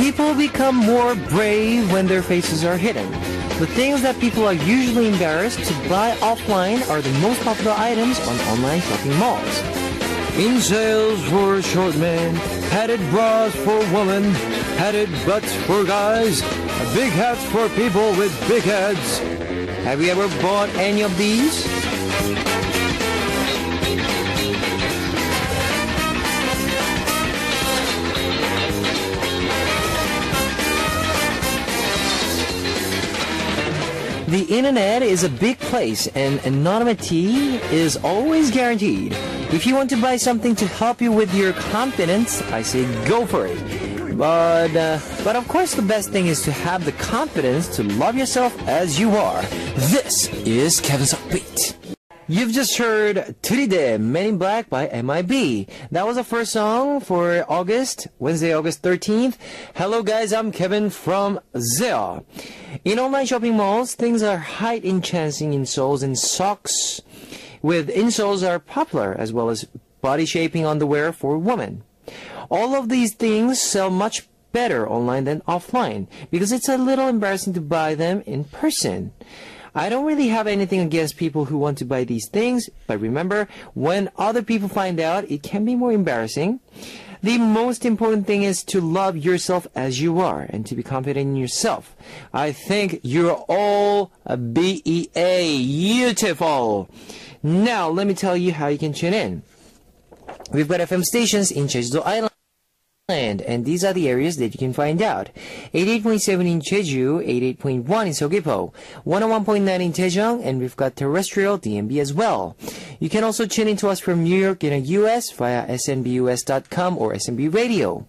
People become more brave when their faces are hidden. The things that people are usually embarrassed to buy offline are the most popular items on online shopping malls. In sales for short men, padded bras for women, padded butts for guys, big hats for people with big heads. Have you ever bought any of these? The internet is a big place and anonymity is always guaranteed. If you want to buy something to help you with your confidence, I say go for it. But of course the best thing is to have the confidence to love yourself as you are. This is Kevin's Upbeat. You've just heard 들이대, Men in Black by MIB. That was the first song for Wednesday, August 13th. Hello guys, I'm Kevin from Zea. In online shopping malls, things are height enhancing insoles and socks with insoles are popular, as well as body shaping underwear for women. All of these things sell much better online than offline because it's a little embarrassing to buy them in person. I don't really have anything against people who want to buy these things, but remember, when other people find out, it can be more embarrassing. The most important thing is to love yourself as you are and to be confident in yourself. I think you're all beautiful. Now, let me tell you how you can tune in. We've got FM stations in Jeju-do Island, and these are the areas that you can find out. 88.7 in Jeju, 88.1 in Seogwipo, 101.9 in Daejeong, and we've got terrestrial DMB as well. You can also tune in to us from New York in the US via snbus.com or SNB Radio.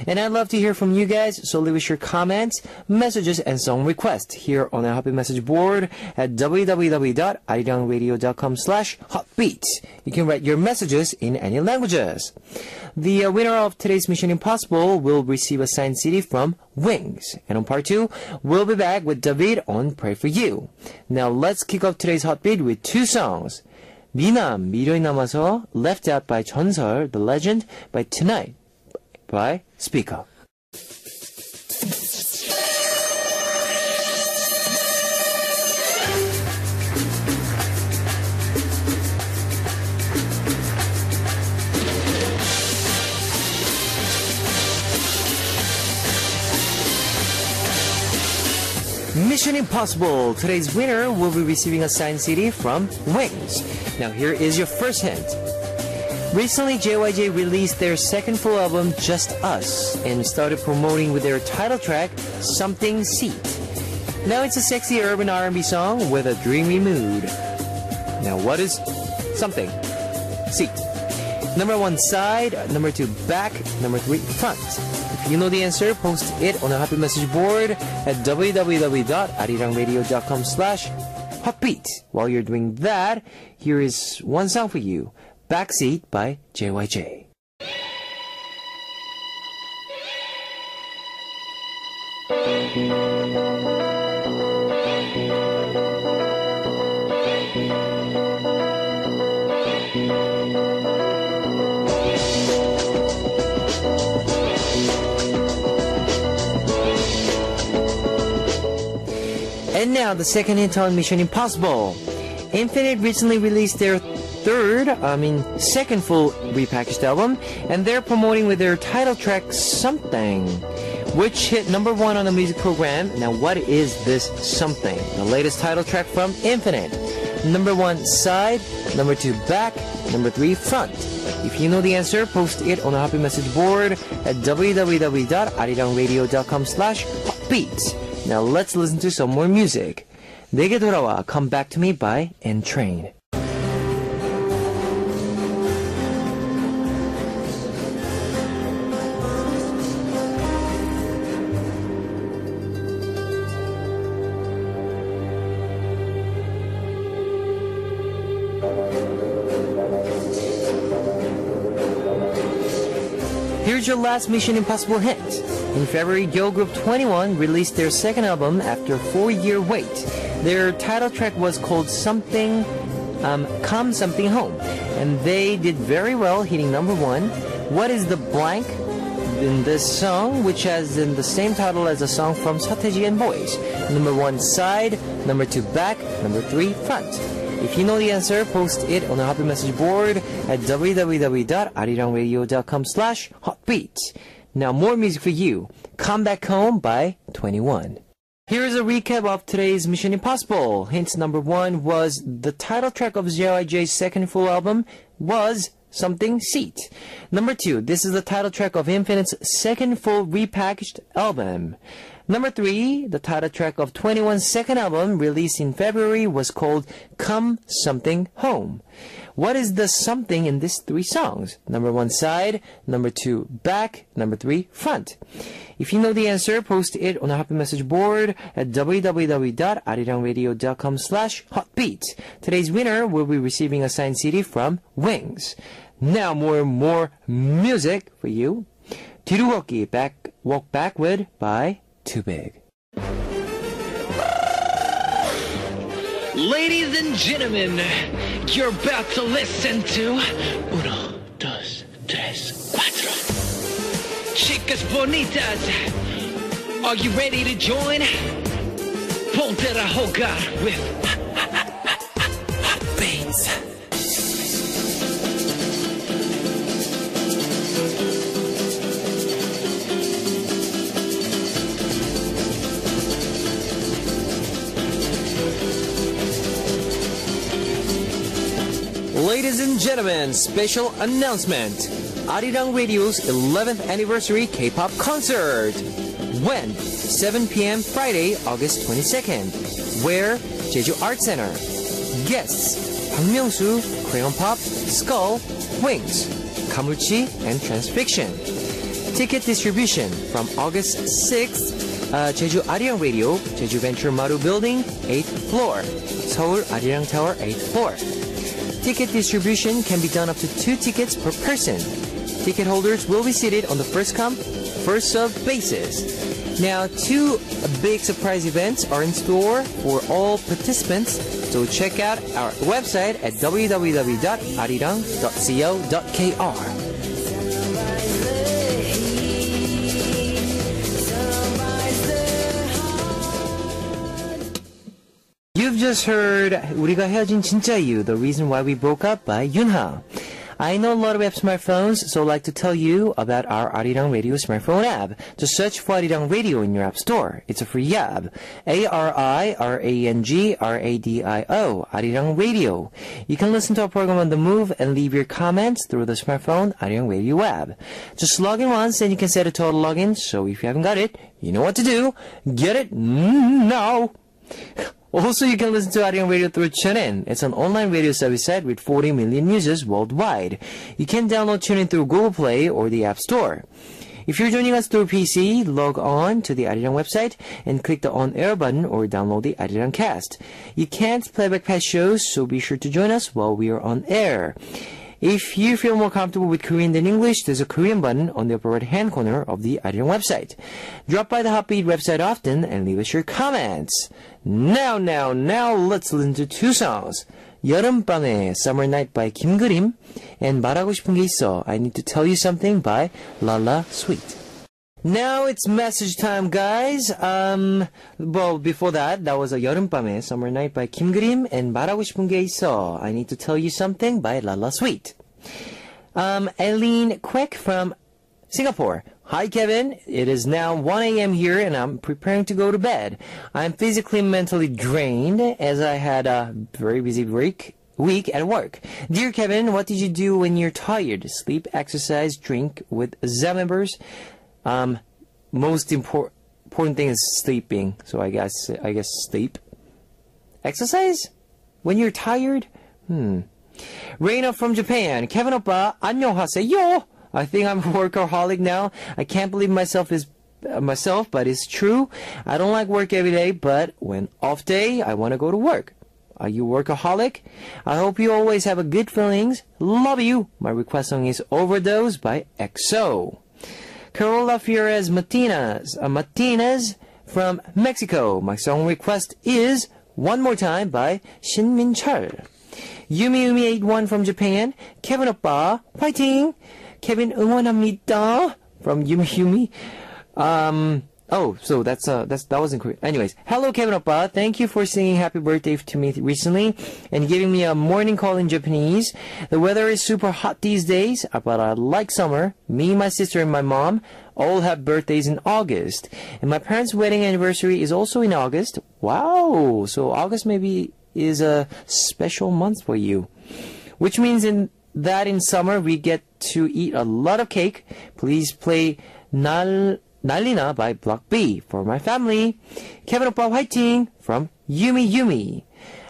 And I'd love to hear from you guys, so leave us your comments, messages, and song requests here on our Happy Message board at www.arirangradio.com/hotbeat. You can write your messages in any languages. The winner of today's Mission Impossible will receive a signed CD from Wings. And on part 2, we'll be back with David on Pray For You. Now let's kick off today's Hotbeat with two songs. 미남, 미련이 남아서, Left Out by 전설, The Legend, by Tonight by Speak Up. Mission Impossible. Today's winner will be receiving a signed CD from Wings. Now here is your first hint. Recently, JYJ released their second full album, Just Us, and started promoting with their title track, Something Seat. Now it's a sexy urban R&B song with a dreamy mood. Now what is Something Seat? Number 1, side. Number 2, back. Number 3, front. If you know the answer, post it on a Happy Message board at www.arirangradio.com/hotbeat. While you're doing that, here is one song for you, Backseat by JYJ. And now, the second hint on Mission Impossible. Infinite recently released their second full repackaged album, and they're promoting with their title track, Something, which hit number 1 on the music program. Now, what is this Something? The latest title track from Infinite. Number 1, side. Number 2, back. Number 3, front. If you know the answer, post it on the Happy Message board at www.arirangradio.com/hotbeat. Now let's listen to some more music. 내게 돌아와, Come Back to Me by N-Train. Here's your last Mission Impossible hint. In February, Girl Group 21 released their second album after a 4-year wait. Their title track was called Something, Come Something Home, and they did very well, hitting number 1. What is the blank in this song, which has in the same title as a song from Seo and Boys. Number 1, side. Number 2, back. Number 3, front. If you know the answer, post it on the Happy Message board at www.arirangradio.com/hotbeat. Now more music for you. Come Back Home by 21. Here's a recap of today's Mission Impossible. Hint number 1 was the title track of JYJ's second full album was Something Seat. Number 2, this is the title track of Infinite's second full repackaged album. Number 3, the title track of 21's second album released in February was called Come Something Home. What is the something in these 3 songs? Number 1, side. Number 2, back. Number 3, front. If you know the answer, post it on the Happy Message board at www.arirangradio.com/hotbeat. Today's winner will be receiving a signed CD from Wings. Now more music for you. 뒤로 걷기, walk backward by Too Big. Ladies and gentlemen, you're about to listen to Uno, Dos, Tres, Cuatro. Chicas bonitas, are you ready to join? Ponte a jugar with Beats. Ladies and gentlemen, special announcement. Arirang Radio's 11th anniversary K-pop concert. When? 7 p.m. Friday, August 22nd. Where? Jeju Art Center. Guests: Park Myung-soo, Crayon Pop, Skull, Wings, Kamuchi, and Transfiction. Ticket distribution from August 6th, Jeju Arirang Radio, Jeju Venture Maru Building, 8th floor. Seoul Arirang Tower, 8th floor. Ticket distribution can be done up to 2 tickets per person. Ticket holders will be seated on the first come, first served basis. Now, 2 big surprise events are in store for all participants, so check out our website at www.arirang.co.kr. You've just heard 우리가 헤어진 진짜 이유, The Reason Why We Broke Up by Yunha. I know a lot of you have smartphones, so I'd like to tell you about our Arirang Radio smartphone app. Just search for Arirang Radio in your app store. It's a free app. ARIRANG Arirang Radio. You can listen to our program on the move and leave your comments through the smartphone Arirang Radio app. Just log in once and you can set a total login, so if you haven't got it, you know what to do. Get it now! Also, you can listen to Arirang Radio through TuneIn. It's an online radio service site with 40 million users worldwide. You can download TuneIn through Google Play or the App Store. If you're joining us through PC, log on to the Arirang website and click the on-air button or download the Arirang cast. You can't play back past shows, so be sure to join us while we are on air. If you feel more comfortable with Korean than English, there's a Korean button on the upper right-hand corner of the Arirang website. Drop by the Hotbeat website often and leave us your comments. Now, let's listen to 2 songs. 여름밤의 Summer Night by 김그림 and 말하고 싶은 게 있어, I Need to Tell You Something by Lala Sweet. Now it's message time, guys. Well, before that was a 여름밤의 Summer Night by 김그림 and 말하고 싶은 게 있어, I Need to Tell You Something by Lala Sweet. Eileen Kwek from Singapore. Hi, Kevin. It is now 1 a.m. here and I'm preparing to go to bed. I'm physically and mentally drained as I had a very busy week at work. Dear Kevin, what did you do when you're tired? Sleep, exercise, drink with ZA members? Most important thing is sleeping. So I guess sleep. Exercise? When you're tired? Reina from Japan. Kevin oppa, 안녕하세요. I think I'm a workaholic now. I can't believe myself, but it's true. I don't like work every day, but when off day, I want to go to work. Are you workaholic? I hope you always have a good feelings. Love you. My request song is Overdose by EXO. Carola Flores Martinez from Mexico. My song request is One More Time by Shin Min-chul. Yumi81 from Japan. Kevin oppa, fighting! Kevin 응원합니다. from Yumi Yumi. Oh, so that wasn't correct. Anyways, hello Kevin Oppa. Thank you for singing happy birthday to me recently and giving me a morning call in Japanese. The weather is super hot these days, but I like summer. Me, my sister, and my mom all have birthdays in August. And my parents' wedding anniversary is also in August. Wow! So August maybe is a special month for you. Which means that in summer we get to eat a lot of cake. Please play Nalina by Block B for my family. Kevin Oppa Whiting from Yumi Yumi.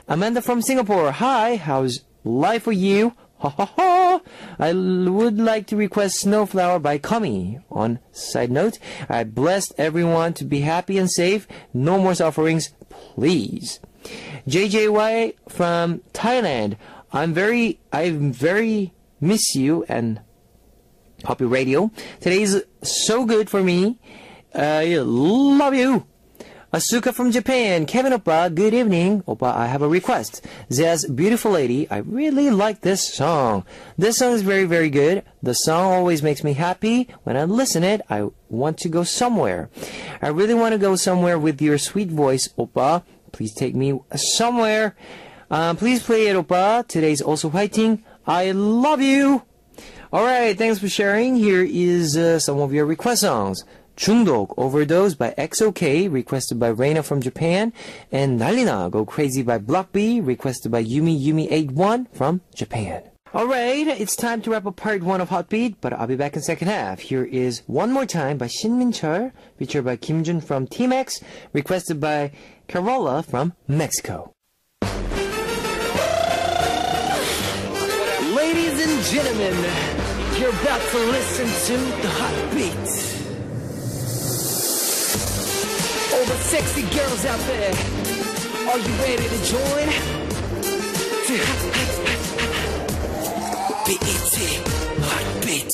Amanda from Singapore. Hi, how's life for you? Ha ha ha. I would like to request Snowflower by Kami. On side note, I blessed everyone to be happy and safe. No more sufferings, please. JJY from Thailand. I very miss you and Happy Radio. Today is so good for me. I love you. Asuka from Japan. Kevin Oppa, good evening. Oppa, I have a request. Zaz, Beautiful Lady. I really like this song. This song is very, very good. The song always makes me happy. When I listen it, I want to go somewhere. I really want to go somewhere with your sweet voice, Oppa. Please take me somewhere. Please play it, Oppa. Today's also Whiting. I love you. Alright, thanks for sharing. Here is some of your request songs. 중독, Overdose by XOK, requested by Reina from Japan. And Nalina, Go Crazy by Block B, requested by Yumi Yumi 81 from Japan. Alright, it's time to wrap up part 1 of Hotbeat, but I'll be back in second half. Here is One More Time by Shin Min-chul, featured by Kim Jun from Team X, requested by Carola from Mexico. Ladies and gentlemen, you're about to listen to the Hotbeat. All the sexy girls out there, are you ready to join? BET Hotbeat.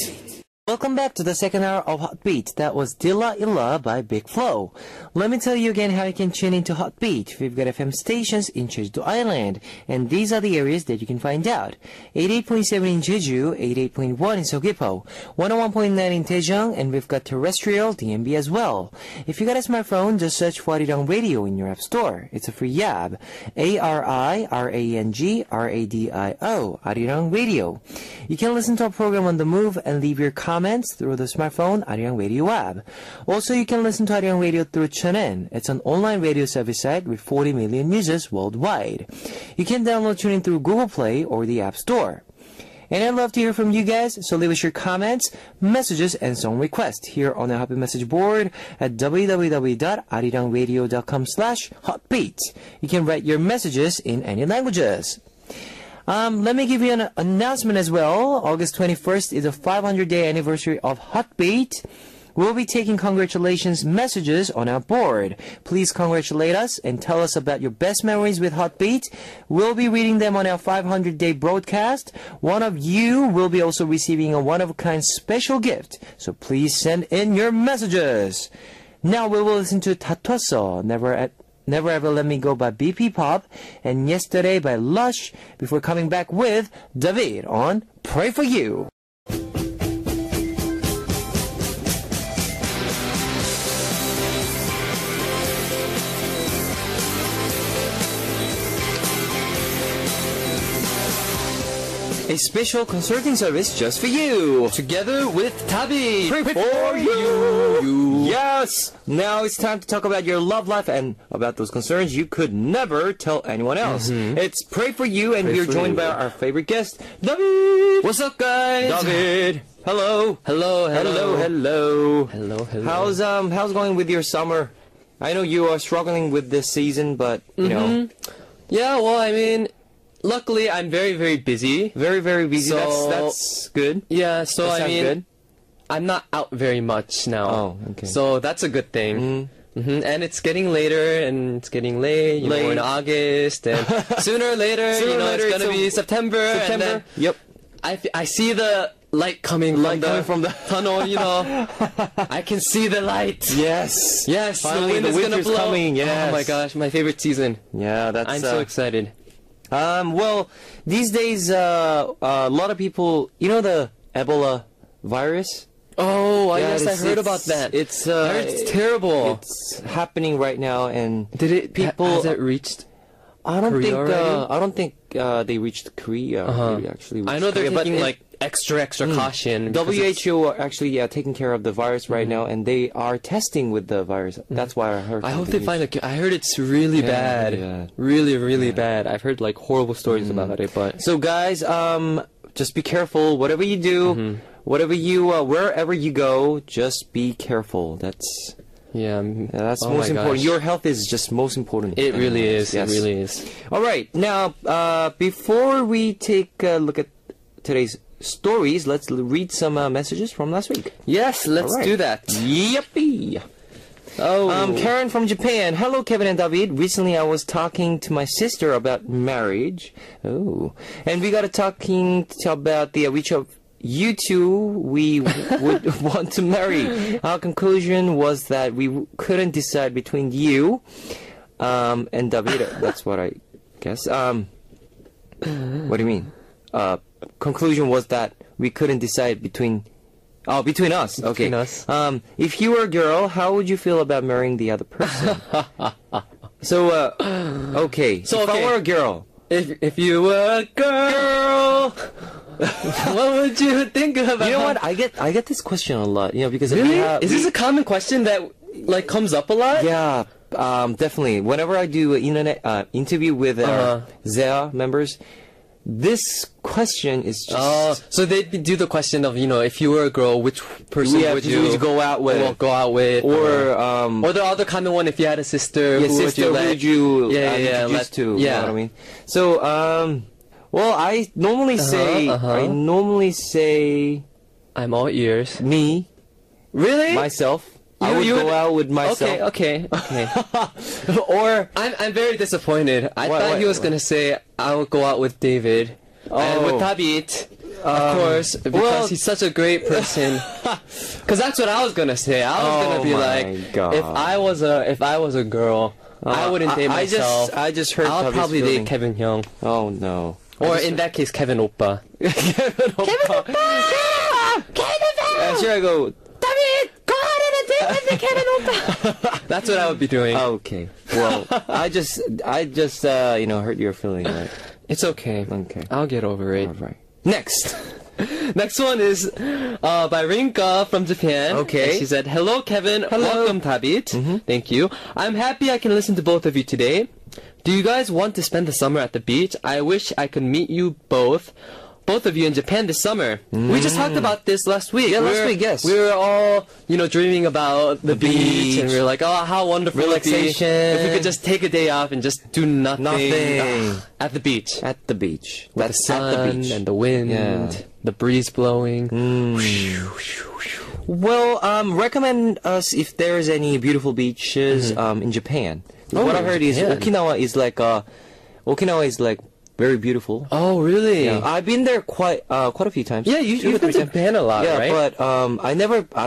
Welcome back to the second hour of Hotbeat. That was Dilla Illa by Big Flo. Let me tell you again how you can tune into Hotbeat. We've got FM stations in Jeju Island, and these are the areas that you can find out. 88.7 in Jeju, 88.1 in Seogwipo, 101.9 in Daejeong, and we've got terrestrial DMB as well. If you got a smartphone, just search for Arirang Radio in your app store. It's a free app. ARIRANG RADIO, Arirang Radio. You can listen to our program on the move and leave your comments through the smartphone Arirang Radio app. Also, you can listen to Arirang Radio through TuneIn. It's an online radio service site with 40 million users worldwide. You can download TuneIn through Google Play or the App Store. And I'd love to hear from you guys, so leave us your comments, messages, and song requests here on the Happy Message board at www.arirangradio.com/hotbeat. You can write your messages in any languages. Let me give you an announcement as well. August 21st is a 500-day anniversary of Hotbeat. We'll be taking congratulations messages on our board. Please congratulate us and tell us about your best memories with Hotbeat. We'll be reading them on our 500-day broadcast. One of you will be also receiving a one-of-a-kind special gift. So please send in your messages. Now we will listen to Tatwaso, Never Ever Let Me Go by BP Pop, and Yesterday by Lush, before coming back with David on Pray For You. A special consulting service just for you. Together with Tabi. Pray for you. Yes. Now it's time to talk about your love life and about those concerns you could never tell anyone else. It's Pray For You, and we're joined by our favorite guest, David. What's up, guys? David. Hello. Hello. How's going with your summer? I know you are struggling with this season, but you know. Yeah, well, I mean, luckily I'm very, very busy. Very, very busy. So, that's good. Yeah, so I mean, good. I'm not out very much now. Oh, okay. So that's a good thing. And it's getting later, and it's getting late. You know, we're in August, and sooner or later, it's gonna be September. And then Yep. I see the light coming from the tunnel. You know, I can see the light. Yes. Yes. Finally, the wind is gonna blow. coming. Yes. Oh my gosh, my favorite season. Yeah, that's. I'm so excited. Well, these days, a lot of people, you know, the Ebola virus. Oh, I Yeah, guess I heard about that. I heard it's terrible. It's happening right now, and Did it? people- Has it reached? I don't Korea think already? I don't think they reached Korea. They actually reached I know they're Korea, but taking it- like extra caution. because it's- WHO are actually taking care of the virus right now, and they are testing with the virus. That's why I heard. I hope from they the find news. a. I heard it's really bad. yeah. Really, really bad. I've heard like horrible stories about it, but So guys, just be careful. Whatever you do, whatever you, wherever you go, just be careful. That's yeah, that's oh most my important. gosh. Your health is just most important. It really is. Yes. It really is. All right. Now, before we take a look at today's stories, let's read some messages from last week. Yes, let's All right. do that. Yippee! Oh, Karen from Japan. Hello, Kevin and David. Recently, I was talking to my sister about marriage. Oh, and we got to talking about which of you two we would want to marry. Our conclusion was that we couldn't decide between you and David. That's what I guess. What do you mean? Conclusion was that we couldn't decide between us. Okay. Between us. If you were a girl, how would you feel about marrying the other person? So, okay. So, if okay. I were a girl, if you were a girl, what would you think about? you know what? I get this question a lot. You know, because we Really? have- Is this a common question that like comes up a lot? Yeah, definitely. Whenever I do an internet interview with ZEA members, this question is just. Oh, so they do the question of, if you were a girl, which person Yeah, would who would you go out with? Well, go out with, or the other common one, if you had a sister, yeah, who sister, would who you would you yeah, introduce to? yeah. You know what I mean? So, well, I normally say I'm all ears. me, Really? myself. I You- would you go would- out with myself. Okay. Or I'm very disappointed. I What- thought what- he was what? gonna say I would go out with David and with Tabit. Of course, because well- he's such a great person. Because that's what I was gonna say. I was gonna be my like, God. if I was a girl, I wouldn't date myself. I just heard. I'll Tabi's probably feeling. date Kevin Hyung, Oh no. or in that case, Kevin Oppa. Kevin Oppa. Should I go? David, go out on a date with me, Kevin Oppa. That's what I would be doing. Okay. Well, I just hurt your feeling, right? It's okay. Okay. I'll get over it. All right. Next. Next one is by Rinka from Japan. Okay. And she said, "Hello, Kevin. Welcome, Tabit. Thank you. I'm happy I can listen to both of you today. Do you guys want to spend the summer at the beach? I wish I could meet you both of you in Japan this summer. We just talked about this last week. Yeah, last week, yes. We were all, dreaming about the beach, and we were like, oh, how wonderful Relaxation. it would be if we could just take a day off and just do nothing. Nothing. At the beach. At the beach. With That's the sun at the beach. and the wind, Yeah. the breeze blowing. Well, recommend us if there's any beautiful beaches in Japan. Oh, What I in heard is Japan. Okinawa is like very beautiful. Oh, really? Yeah, I've been there quite a few times. Yeah, you've been to Japan a lot, Yeah, right? but I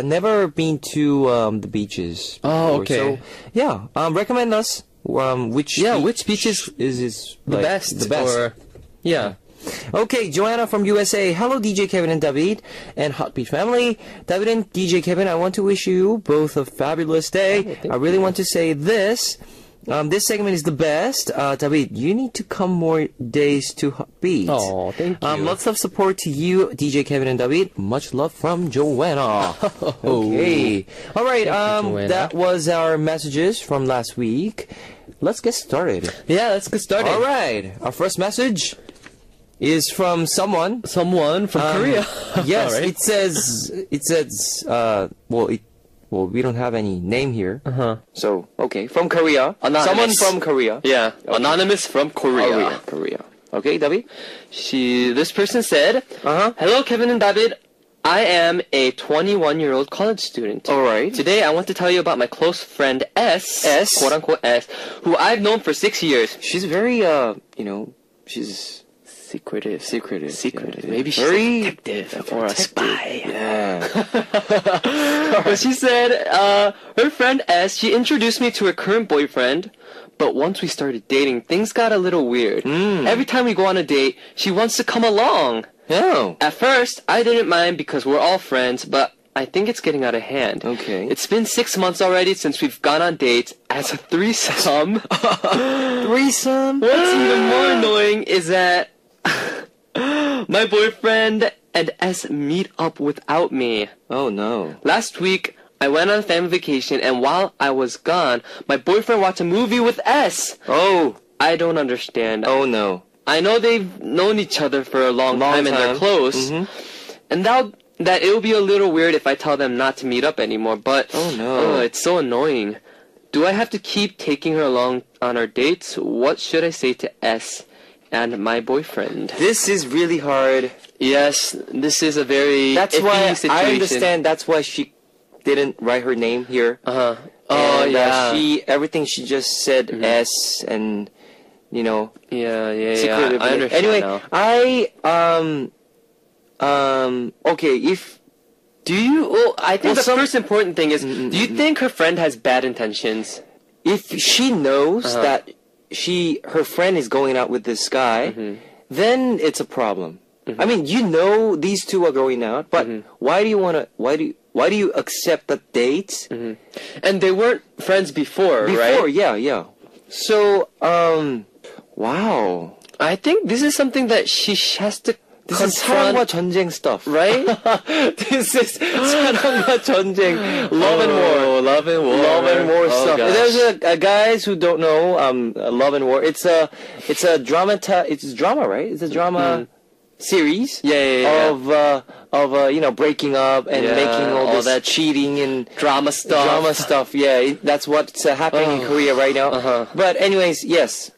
never been to the beaches. Oh, before. okay. So yeah, recommend us which beaches is the like, best? the best. Or, yeah. Okay, Joanna from USA. Hello, DJ Kevin and David and Hot Beach family. David and DJ Kevin, I want to wish you both a fabulous day. I really want to say this. This segment is the best. David, you need to come more days to Hot Beach. Oh, thank you. Lots of support to you, DJ Kevin and David. Much love from Joanna. Okay. All right. Joanna. That was our messages from last week. Let's get started. Yeah, let's get started. All right. Our first message is from someone. Someone from Korea. Yes, All right. it says, well, we don't have any name here. So, okay, from Korea. Anonymous. Someone from Korea. Yeah, anonymous from Korea. Korea. Okay, David? This person said, "Hello, Kevin and David. I am a 21-year-old college student. All right. Today, I want to tell you about my close friend S, quote unquote S, who I've known for 6 years. She's very, she's Secretive. Yeah. Maybe she's Very a detective or a spy. Yeah. But she said, her friend S, she introduced me to her current boyfriend, but once we started dating, things got a little weird. Every time we go on a date, she wants to come along. Oh. At first, I didn't mind because we're all friends, but I think it's getting out of hand. Okay. It's been 6 months already since we've gone on dates as a threesome. Threesome? What's even more annoying is that my boyfriend and S meet up without me. Oh no. Last week, I went on family vacation, and while I was gone, my boyfriend watched a movie with S. Oh. I don't understand. Oh no. I know they've known each other for a long time and they're close. Mhm. And that it will be a little weird if I tell them not to meet up anymore, but Oh, no. it's so annoying. Do I have to keep taking her along on our dates? What should I say to S and my boyfriend? This is really hard. Yes, this is a very That's iffy why situation. I understand. That's why she didn't write her name here. Uh-huh. Oh, And, yeah. everything she just said S and, you know, Yeah. secretly. I understand Anyway, now. okay, Do you? Well, I think the Well, first important thing is, do you think her friend has bad intentions? if she knows Uh-huh. that her friend is going out with this guy, then it's a problem. I mean, you know these two are going out, but why do you accept the dates? And they weren't friends before, Before, right? yeah. So, wow. I think this is something that she has to This is confront, 사랑과 전쟁 stuff. right? This is 사랑과 전쟁, love and war. Love and war, Love and war Oh, stuff. gosh. There's a guys who don't know Love and War. It's a drama. It's drama, right? It's a drama series. Yeah. Of breaking up and Yeah, making all all this that cheating and drama stuff. drama stuff. Yeah, that's what's happening in Korea right now. Uh-huh. But anyways, yes.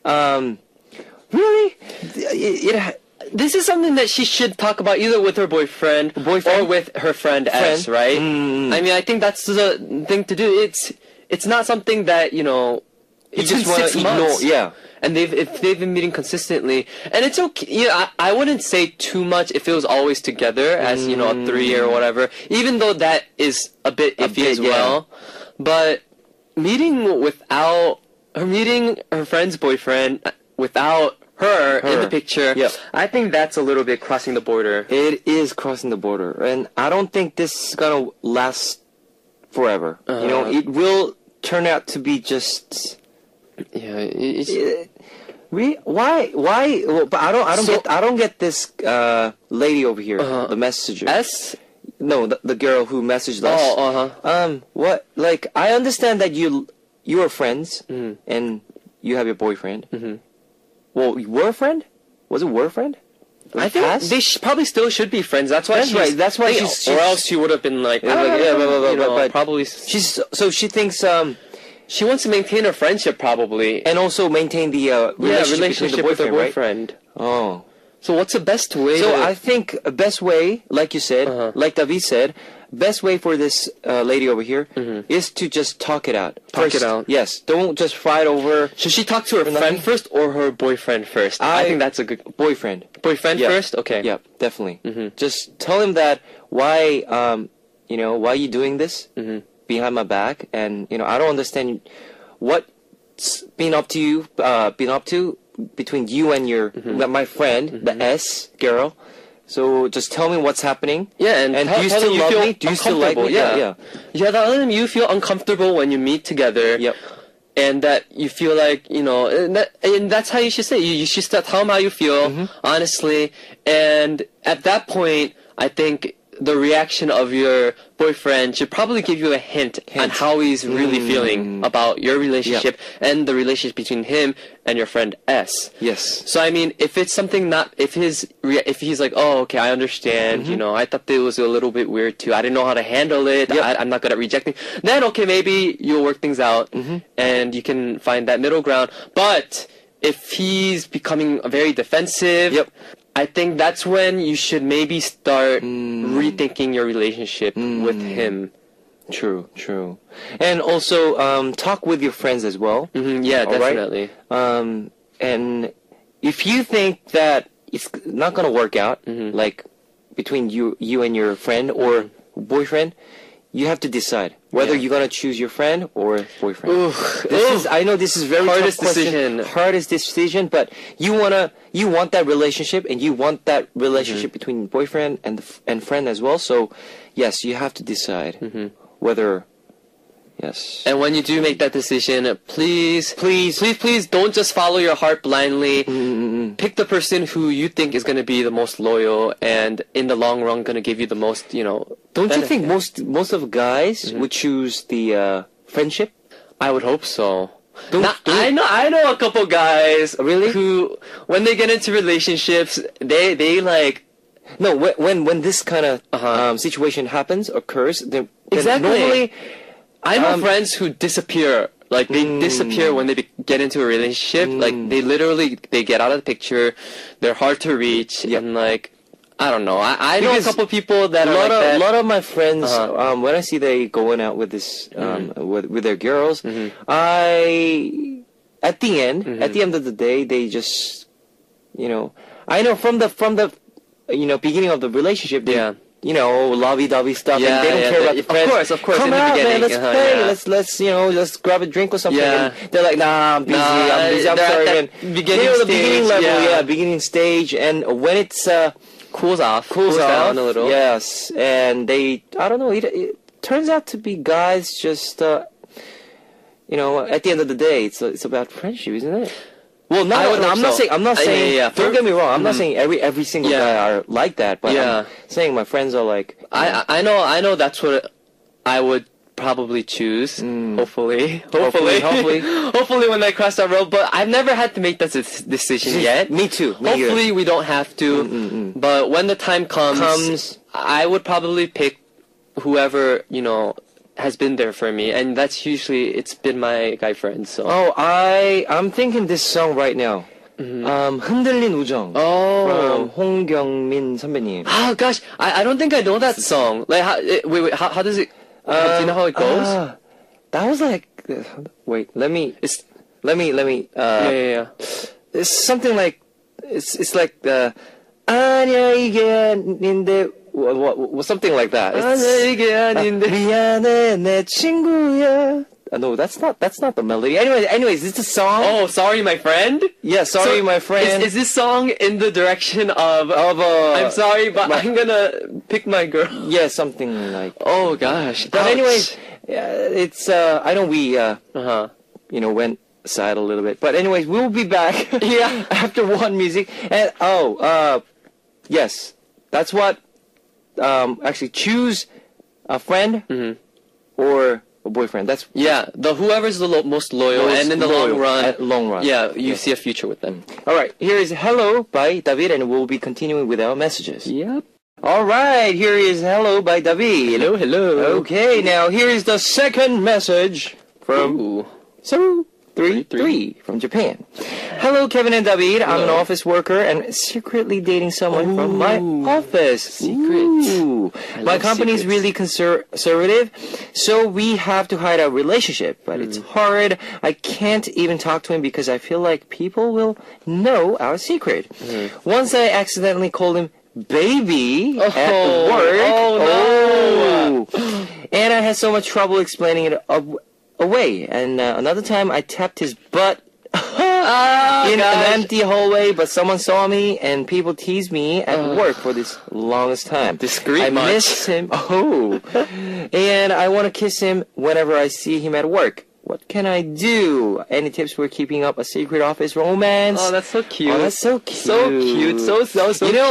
Really, This is something that she should talk about either with her boyfriend, or with her friend S, right? I mean, I think that's the thing to do. It's not something that, you you just just want been 6 to ignore. months. Yeah. And if they've been meeting consistently, and it's okay. I wouldn't say too much if it was always together as a 3 or whatever. Even though that is a bit iffy as bit, yeah. well. But meeting her friend's boyfriend without her in the picture, Yep. I think that's a little bit crossing the border. It is crossing the border, and I don't think this is gonna last forever. It will turn out to be just. Yeah, Why? Well, but I don't So- get this lady over here, the messenger. S. No, the girl who messaged us. What? Like, I understand that you are friends and you have your boyfriend. Well, you were a friend? Was it were a friend? I think Past? they probably still should be friends. That's why. That's right. That's why she's- or else she would have been like, but probably. she thinks She wants to maintain her friendship, probably. and also maintain the relationship between the with her boyfriend, right? boyfriend. Oh. So what's the best way? So to, I think a best way, like you said, like David said, best way for this lady over here is to just talk it out. Talk it First, out. Yes. Don't just fight over should she talk to her friend first or her boyfriend first? I think that's a good boyfriend. boyfriend Yeah. first. Okay. Yeah, definitely. Just tell him that why you doing this behind my back, and I don't understand what's been up to between you and my friend, the S girl. So just tell me what's happening. Yeah, and do you tell still them you love feel me? Do you still like me? uncomfortable, yeah. Tell them you feel uncomfortable when you meet together. Yep. And that you feel like, and that's how you should say it. You should tell them how you feel, honestly. And at that point, I think the reaction of your boyfriend should probably give you a hint on how he's really feeling about your relationship and the relationship between him and your friend S. Yes. So I mean, if it's something if he's like, oh, okay, I understand, I thought it was a little bit weird too. I didn't know how to handle it. I'm not good at rejecting. Then okay, maybe you'll work things out and you can find that middle ground. But if he's becoming very defensive, I think that's when you should maybe start rethinking your relationship with him. True. And also talk with your friends as well. Yeah, All right? definitely. And if you think that it's not gonna work out, like between you and your friend or boyfriend, you have to decide whether you're gonna choose your friend or boyfriend. I know this is very Hardest tough question, decision. hardest decision, but you want that relationship, and you want that relationship between boyfriend and friend as well. So yes, you have to decide whether. Yes. And when you do make that decision, please don't just follow your heart blindly. Pick the person who you think is going to be the most loyal and in the long run going to give you the most, Don't you think most of guys would choose the friendship? I would hope so. I know a couple guys Really? who when they get into relationships, they like No, when this kind of situation occurs, then Exactly. normally I know friends who disappear. Like, they disappear when they get into a relationship. Like, they get out of the picture. They're hard to reach. And, like, I don't know. I know a couple people that are like that. A lot of my friends, when I see they going out with this, with their girls, at the end of the day, they just, I know from the beginning of the relationship, they, lovey-dovey stuff, and they don't care about the friends. Of course. Come in the out, beginning. man, let's play, let's grab a drink or something. Yeah. And they're like, nah, I'm busy, I'm sorry, man. Beginning level, beginning stage, and when it's Cools off down a little. yes, and I don't know, it turns out to be guys just, at the end of the day, it's about friendship, isn't it? Well, I'm not saying. Don't get me wrong. I'm not saying every single guy are like that, but I'm saying my friends are like. I know that's what I would probably choose. Hopefully, when I cross that road. But I've never had to make that decision yet. Me too. Hopefully, we don't have to. But when the time comes, I would probably pick whoever has been there for me, and that's usually it's been my guy friends. So. Oh, I'm thinking this song right now. 흔들린 우정. Oh. From 홍경민 선배님. Oh gosh, I don't think I know that song. Like, how does it? Do you know how it goes? That was like. Wait, let me. Yeah. It's something like. It's like the. 아니야 이게 아닌데. Something like that. 미안해 내 친구야. No, that's not the melody. Anyways, it's a song. Oh, sorry, my friend. Yeah, sorry, my friend. Is this song in the direction of I'm sorry, but I'm gonna pick my girl? Yeah, something like. Oh gosh. But anyways, it's I know we went aside a little bit, but anyways, we'll be back. Yeah, after one music and yes, that's what. Actually choose a friend or a boyfriend. That's whoever's the most loyal, and in the long run, you see a future with them. All right, here is "Hello" by David, and we'll be continuing with our messages. Yep. All right, here is "Hello" by David. Hello. Okay, now here is the second message from 033 from Japan. Hello, Kevin and David. I'm an office worker and secretly dating someone from my office. Secret. My company is really conservative, so we have to hide our relationship. But it's hard. I can't even talk to him because I feel like people will know our secret. Once I accidentally called him baby at work. Oh no! And I had so much trouble explaining it away. And another time I tapped his butt in an empty hallway, but someone saw me, and people teased me at work for this longest time. Discreet I much. miss him. And I want to kiss him whenever I see him at work. What can I do? Any tips for keeping up a secret office romance? Oh, that's so cute. Oh, that's so cute. So cute. So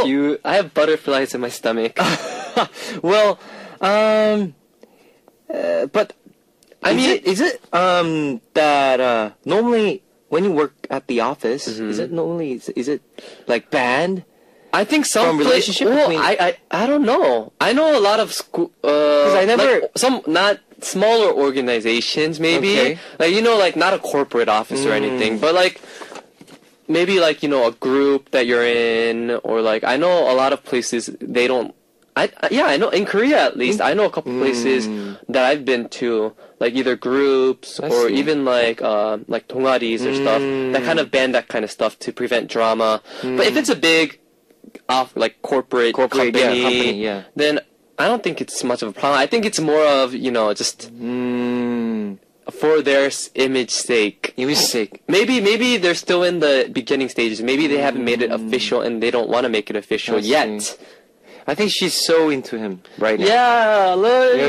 cute. I have butterflies in my stomach. Well, but I mean, is it that normally when you work at the office, is it like banned? I think some from relationship. Between... I don't know. I know a lot of school. Because I never like some not smaller organizations maybe like not a corporate office or anything, but like maybe like a group that you're in, or like I know a lot of places they don't. I know in Korea at least I know a couple places that I've been to, like either groups or even like 동아리s or stuff that kind of ban that kind of stuff to prevent drama. But if it's a big like corporate company, then I don't think it's much of a problem. I think it's more of just for their image sake. Maybe they're still in the beginning stages. Maybe they haven't made it official and they don't want to make it official yet. I think she's so into him right now. Yeah, look. You know,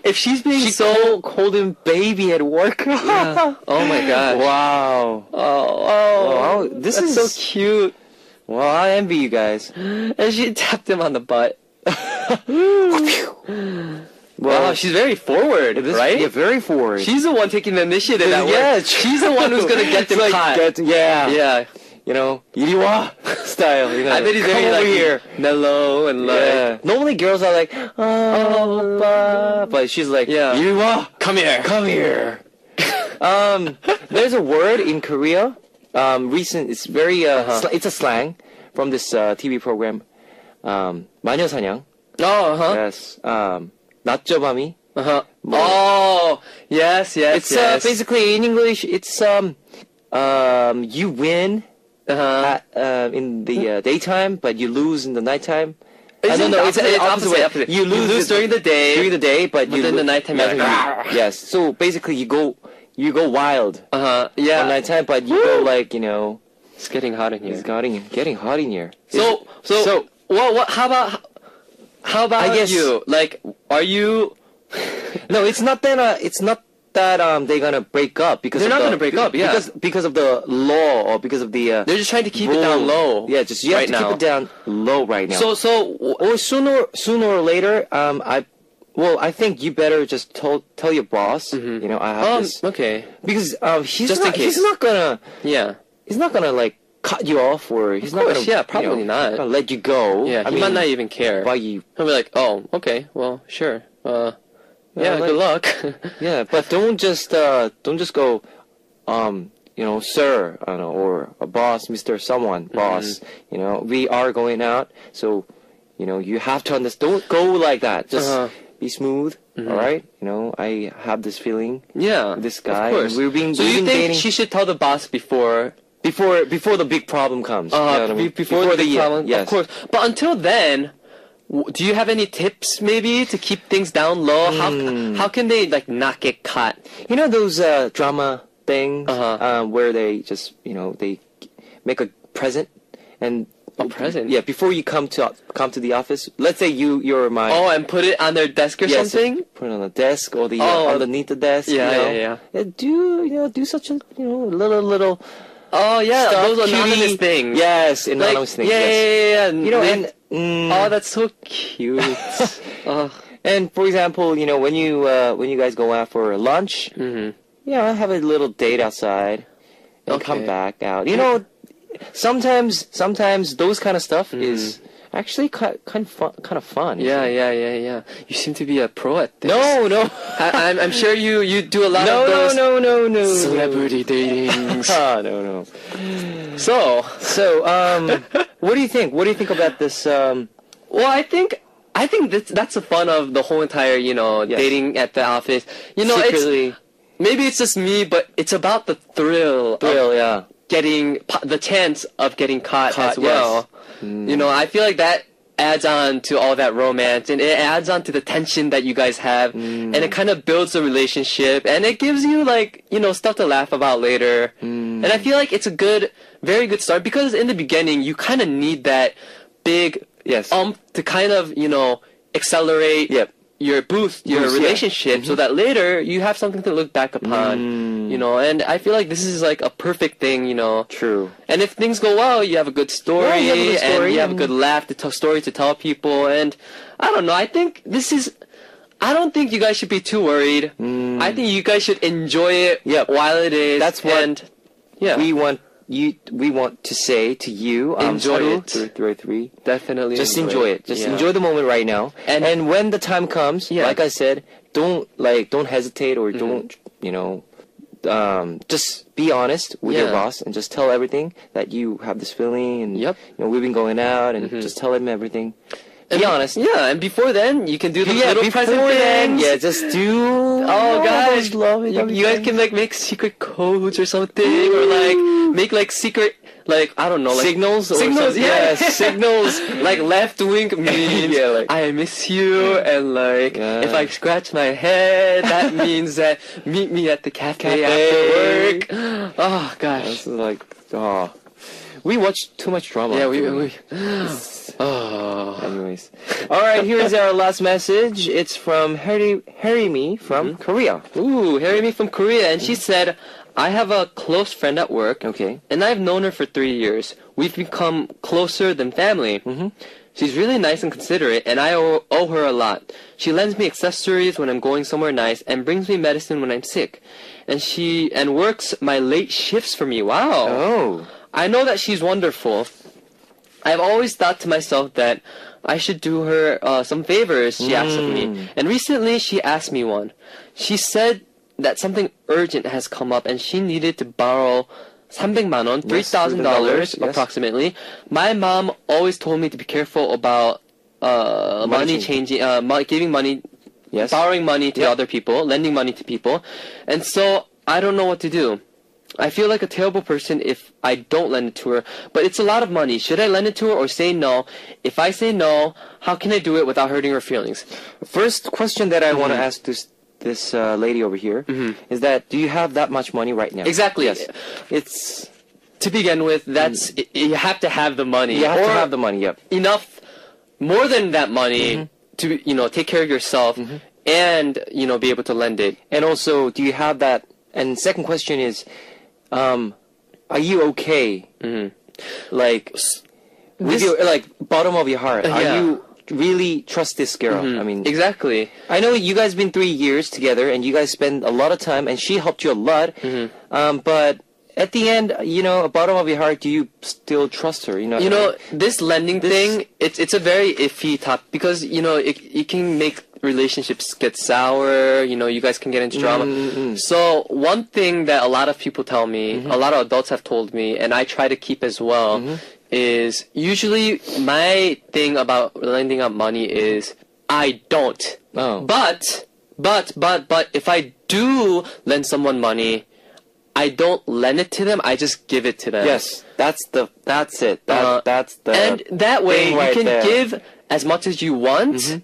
if she's being she so called him baby at work. Yeah. Oh my gosh. Wow. Oh, This that's is so cute. Well, I envy you guys. And she tapped him on the butt. Wow, she's very forward, right? Yeah, very forward. She's the one taking the initiative at work. Yeah, She's the one who's gonna get them It's like, caught. Yeah. You know, 이리와 style. You know, I bet he's come very over like here. mellow and like, Yeah. Normally girls are like, oh, oppa. But she's like, Yeah. 이리와, come here. come here. There's a word in Korea. It's very it's a slang from this TV program. 마녀사냥. Oh, Yes. 낮저밤이. Oh, yes. It's basically in English. It's you win in the daytime, but you lose in the nighttime. No, it's opposite way. You lose during the day, but you in the nighttime you're like, yes. So basically, you go wild yeah. on nighttime, but you go like, you know, It's getting hot in here. it's getting hot in here. So, what? How about I guess- you? Like, are you? No, it's not that. It's not that they're gonna break up because They're of not the- gonna break up, yeah. because of the law or because of the. They're just trying to keep it rule. down low. Yeah, just you right have to now. keep it down low right now. So, or sooner or later, I think you better just tell your boss. You know, I have this okay, because he's Just in not, case. he's not gonna like cut you off or he's not course, gonna yeah, probably not. gonna let you go. yeah, I he mean, might not even care. why you. He'll be like, oh, okay, well, sure. Yeah, like- good luck. Yeah, but don't just go, you know, sir, I don't know, or a boss, Mr. Someone, boss. You know, we are going out, so, you know, you have to understand. Don't go like that. Just be smooth. All right. You know, I have this feeling. Yeah, This guy. Of course. We've been so you dating think she should tell the boss before? before the big problem comes. You know what I mean? Before the problem? Yes. Of course. But until then, do you have any tips maybe to keep things down low? How can they like not get caught? You know those drama things where they just, you know, they make a present and A present? Yeah, before you come to the office. Let's say you're my Oh, and put it on their desk or yes, something? put it on the desk or the Oh. underneath the desk. Yeah, you know? yeah. Do such a little Oh yeah, stuff, those anonymous cutie. things. Yes, Like, anonymous things. Yeah, yes. yeah. You know, They- and oh, that's so cute. Oh. and for example, you know, when you guys go out for lunch, have a little date outside and come Okay. back out. You know, sometimes those kind of stuff is actually kind of fun. Yeah. You seem to be a pro at this. No. I'm sure you do a lot No, of those no. celebrity datings. No. So, What do you think? What do you think about this? well, I think that's the fun of the whole entire, Yes. dating at the office. Secretly, Maybe it's just me, but it's about the thrill of getting the chance of getting caught as well. yes. I feel like that adds on to all that romance, and it adds on to the tension that you guys have, and it kind of builds a relationship, and it gives you stuff to laugh about later. And I feel like it's a very good start, because in the beginning you kind of need that big Yes. to kind of accelerate Yep. your Boost, yeah. relationship, so that later you have something to look back upon. And I feel like this is like a perfect thing. True. And if things go well, you have a good story, Yeah, you have a good story, and you have a good laugh to tell story to tell people. And I don't know. I don't think you guys should be too worried. I think you guys should enjoy it Yep. while it is. That's what and, yeah, we want to say to you. Enjoy Saru, it. 333. definitely Just enjoy it. Just Yeah. enjoy the moment right now. And when the time comes, Yeah. like I said, don't hesitate or don't, just be honest with your Yeah. boss and just tell everything that you have this feeling and Yep. we've been going out and just tell him everything. Be honest. Yeah, and before then, you can do the little before present then, things. yeah, just do. Oh guys, those lovely you guys things. can make secret codes or something, or make secret I don't know, signals or signals, something. yeah, Yes, signals. like left wink means Yeah, I miss you, and Yeah. if I scratch my head, that means that meet me at the cafe after work. Oh gosh, It's like, oh. We watch too much drama. Yeah, Oh. Anyways. Alright, here's our last message. It's from Harry Me from Korea. Ooh, Harry Me from Korea, and she said, I have a close friend at work, Okay. and I've known her for 3 years. We've become closer than family. She's really nice and considerate, and I owe her a lot. She lends me accessories when I'm going somewhere nice, and brings me medicine when I'm sick. And works my late shifts for me. Wow. Oh. I know that she's wonderful. I've always thought to myself that I should do her some favors she asked of me. And recently she asked me one. She said that something urgent has come up and she needed to borrow 300만 won, $3,000 yes. approximately. My mom always told me to be careful about money changing, giving money, Yes. borrowing money to other people, lending money to people. And so I don't know what to do. I feel like a terrible person if I don't lend it to her, but it's a lot of money. Should I lend it to her or say no? If I say no, how can I do it without hurting her feelings? First question that I want to ask this lady over here is that, do you have that much money right now? Exactly. Yes. It's To begin with, you have to have the money. you have to or have the money. Yep. enough, more than that money to, take care of yourself and, be able to lend it. And also, do you have that? And second question is, are you okay? Like, with your bottom of your heart, are Yeah. you really trust this girl? I mean, Exactly. I know you guys been 3 years together, and you guys spend a lot of time, and she helped you a lot. But at the end, bottom of your heart, do you still trust her? This lending thing, it's a very iffy topic because, it can make relationships get sour, you guys can get into drama. So one thing that a lot of people tell me, a lot of adults have told me, and I try to keep as well, is usually my thing about lending out money is I don't. Oh. But if I do lend someone money, I don't lend it to them, I just give it to them. Yes, that's it. That's the And that way thing right you can there. give as much as you want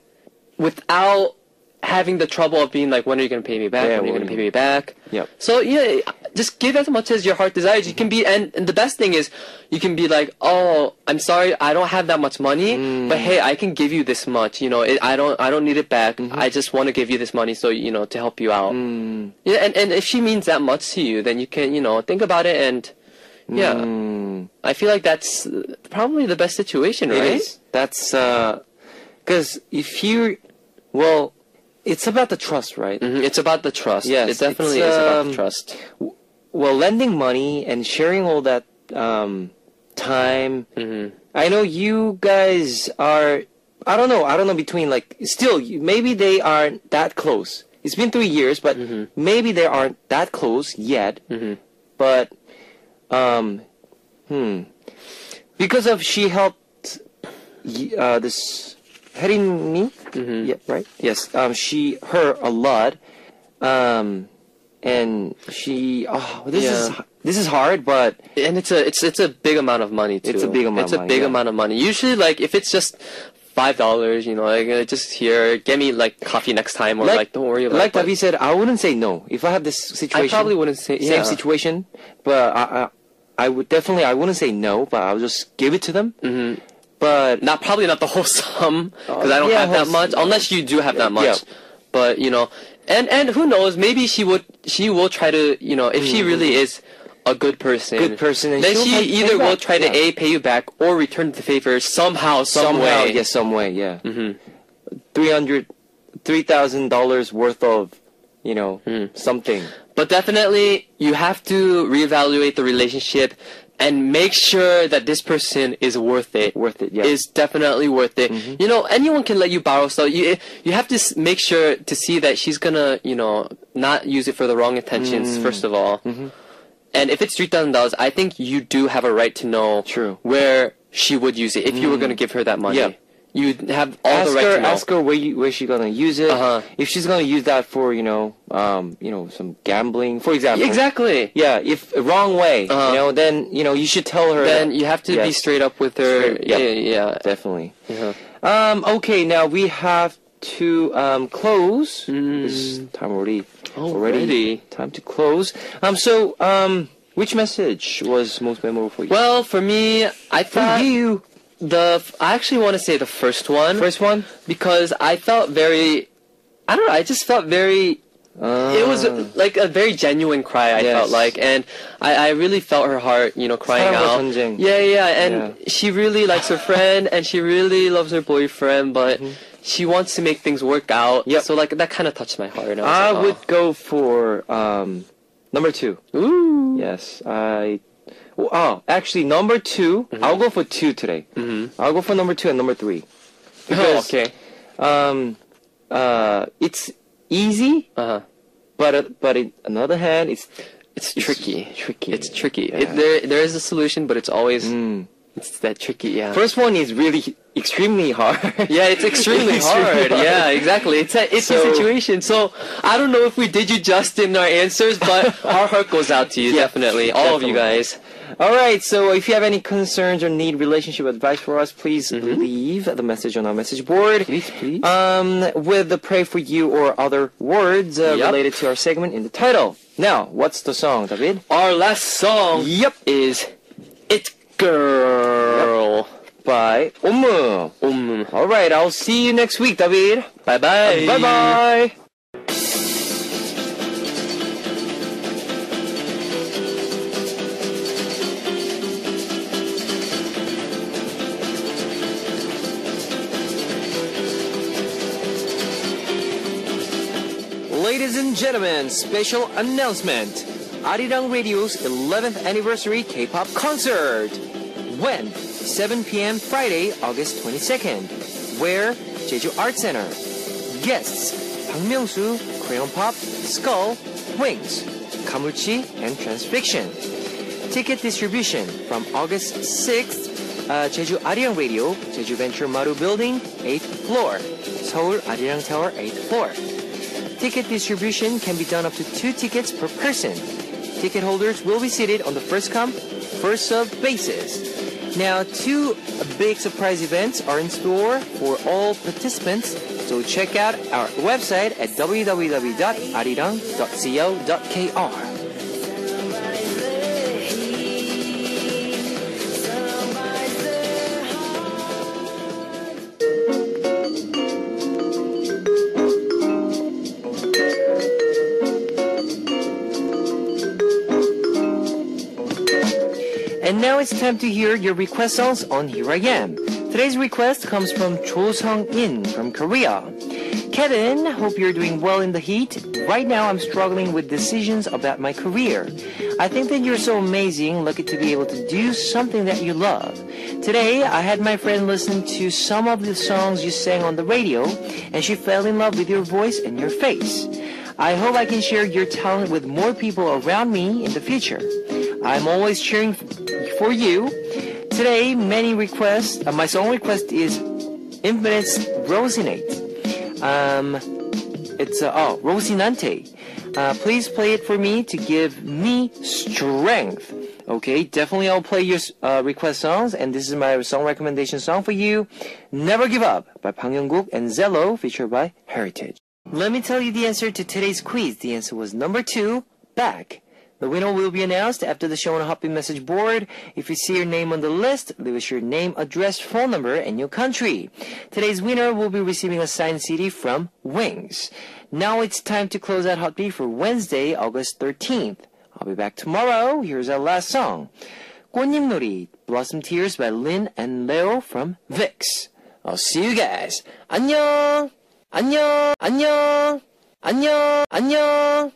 without having the trouble of being like, when are you going to pay me back? Yeah, when are you when- going to pay me back? Yep. So yeah, just give as much as your heart desires. You can be, and the best thing is, you can be like, oh, I'm sorry, I don't have that much money, but hey, I can give you this much. I don't need it back. I just want to give you this money, so to help you out. Yeah, and if she means that much to you, then you can think about it and. Yeah, I feel like that's probably the best situation, right? It is. That's because if you, well, it's about the trust, right? It's about the trust. Yes, it definitely it's, is about the trust. Well, lending money and sharing all that time. I know you guys are. I don't know between still maybe they aren't that close. It's been 3 years, but maybe they aren't that close yet. But because of she helped this Harini, yeah, right? Yes, her a lot, and she. Oh, this is hard, but And it's a big amount of money too. It's a big amount of money, It's a big yeah. amount of money. Usually, if it's just $5, just here, get me coffee next time, or don't worry about it. Like But Tavi said, I wouldn't say no if I had this situation. I probably wouldn't say same situation, but I wouldn't say no, but I'll just give it to them. But probably not the whole sum, because I don't yeah, have that much, unless you do have that much. Yeah. But and who knows? Maybe she will try to, if she really is a good person, and then she'll she pay either will back, try to yeah. pay you back or return the favor somehow, some way. yeah, some way, yeah. $3,000 worth of, something. But definitely, you have to reevaluate the relationship and make sure that this person is worth it. Worth it, yeah. Is definitely worth it. Anyone can let you borrow stuff. You have to make sure to see that she's gonna, not use it for the wrong intentions, first of all. And if it's $3,000, I think you do have a right to know True. where she would use it if you were gonna give her that money. Yeah. You have all the right to know. Ask her where she's gonna use it. Uh-huh. If she's gonna use that for some gambling, for example. Exactly. Yeah. If wrong way, then you should tell her. Then that- you have to be Yes. straight up with her. Straight- yep. Yeah. Definitely. Uh-huh. Okay. Now we have to close. This time already Already. time to close. So Which message was most memorable for you? Well, for me, I thought I actually want to say the first one. First one? Because I felt very, I don't know, I just felt very, it was like a very genuine cry, I felt like, and I really felt her heart, you know, crying out. 전쟁. Yeah, and she really likes her friend, and she really loves her boyfriend, but she wants to make things work out. Yep. So like, that kind of touched my heart. And I was like, would go for number 2. Ooh. Yes, actually, number 2. I'll go for 2 today. I'll go for number 2 and number 3. Because, okay. It's easy, but on another hand, it's tricky. Tricky. It's tricky. Yeah. There is a solution, but it's always it's that tricky. Yeah. First one is really extremely hard. Yeah, it's extremely hard. Yeah, exactly. It's a situation. So I don't know if we did you justice in our answers, but our heart goes out to you, definitely. All of you guys. All right, so if you have any concerns or need relationship advice for us, please leave the message on our message board. Please. With the pray for you or other words related to our segment in the title. Now, what's the song, David? Our last song is It Girl by Ommu. All right, I'll see you next week, David. Bye-bye. Bye-bye. Ladies and gentlemen, special announcement. Arirang Radio's 11th anniversary K-pop concert. When? 7 p.m. Friday, August 22nd. Where? Jeju Art Center. Guests: Bang Myung-soo, Crayon Pop, Skull, Wings, Kamuchi, and Transfiction. Ticket distribution from August 6th, Jeju Arirang Radio, Jeju Venture Maru Building, 8th floor. Seoul Arirang Tower, 8th floor. Ticket distribution can be done up to 2 tickets per person. Ticket holders will be seated on the first come, first served basis. Now, 2 big surprise events are in store for all participants, so check out our website at www.arirang.co.kr. And now it's time to hear your request songs on Here I Am. Today's request comes from Cho Sung-in from Korea. Kevin, hope you're doing well in the heat. Right now I'm struggling with decisions about my career. I think that you're so amazing, lucky to be able to do something that you love. Today, I had my friend listen to some of the songs you sang on the radio, and she fell in love with your voice and your face. I hope I can share your talent with more people around me in the future. I'm always cheering for you. Today, many requests. My song request is Infinite's Rosinate. It's Rosinante. Please play it for me to give me strength. Okay, definitely I'll play your request songs, and this is my song recommendation song for you. Never Give Up by Bang Young-guk and Zello, featured by Heritage. Let me tell you the answer to today's quiz. The answer was number 2, Back. The winner will be announced after the show on a Happy Message board. If you see your name on the list, leave us your name, address, phone number, and your country. Today's winner will be receiving a signed CD from Wings. Now it's time to close out Hot Beat for Wednesday, August 13th. I'll be back tomorrow. Here's our last song. 꽃잎놀이, Blossom Tears by Lin and Leo from VIX. I'll see you guys. 안녕! 안녕! 안녕! 안녕! 안녕!